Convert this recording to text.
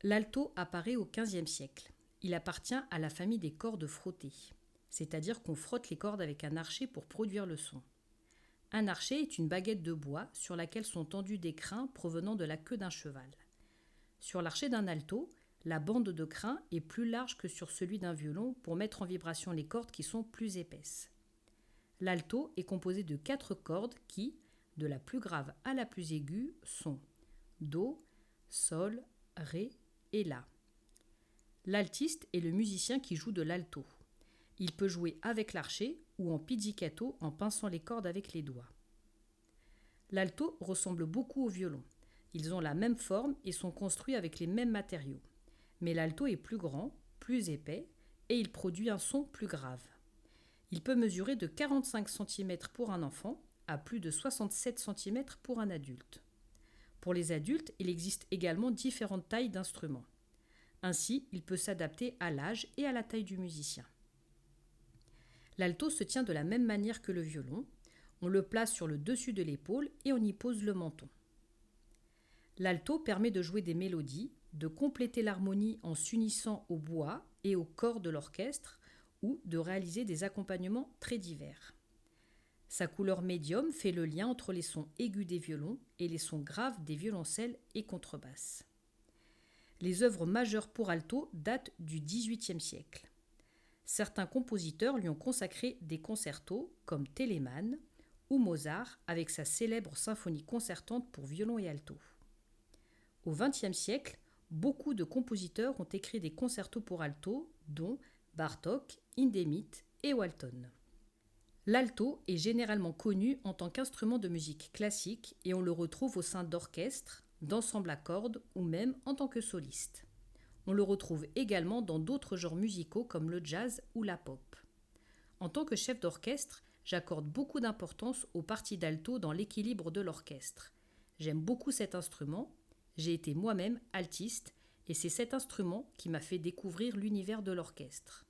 L'alto apparaît au XVe siècle. Il appartient à la famille des cordes frottées, c'est-à-dire qu'on frotte les cordes avec un archet pour produire le son. Un archet est une baguette de bois sur laquelle sont tendus des crins provenant de la queue d'un cheval. Sur l'archet d'un alto, la bande de crin est plus large que sur celui d'un violon pour mettre en vibration les cordes qui sont plus épaisses. L'alto est composé de 4 cordes qui, de la plus grave à la plus aiguë, sont Do, Sol, Ré et La. L'altiste est le musicien qui joue de l'alto. Il peut jouer avec l'archet ou en pizzicato en pinçant les cordes avec les doigts. L'alto ressemble beaucoup au violon. Ils ont la même forme et sont construits avec les mêmes matériaux. Mais l'alto est plus grand, plus épais et il produit un son plus grave. Il peut mesurer de 45 cm pour un enfant à plus de 67 cm pour un adulte. Pour les adultes, il existe également différentes tailles d'instruments. Ainsi, il peut s'adapter à l'âge et à la taille du musicien. L'alto se tient de la même manière que le violon. On le place sur le dessus de l'épaule et on y pose le menton. L'alto permet de jouer des mélodies, de compléter l'harmonie en s'unissant au bois et au corps de l'orchestre ou de réaliser des accompagnements très divers. Sa couleur médium fait le lien entre les sons aigus des violons et les sons graves des violoncelles et contrebasses. Les œuvres majeures pour alto datent du XVIIIe siècle. Certains compositeurs lui ont consacré des concertos comme Telemann ou Mozart avec sa célèbre symphonie concertante pour violon et alto. Au XXe siècle, beaucoup de compositeurs ont écrit des concertos pour alto, dont Bartók, Hindemith et Walton. L'alto est généralement connu en tant qu'instrument de musique classique et on le retrouve au sein d'orchestres, d'ensembles à cordes ou même en tant que soliste. On le retrouve également dans d'autres genres musicaux comme le jazz ou la pop. En tant que chef d'orchestre, j'accorde beaucoup d'importance aux parties d'alto dans l'équilibre de l'orchestre. J'aime beaucoup cet instrument, j'ai été moi-même altiste et c'est cet instrument qui m'a fait découvrir l'univers de l'orchestre.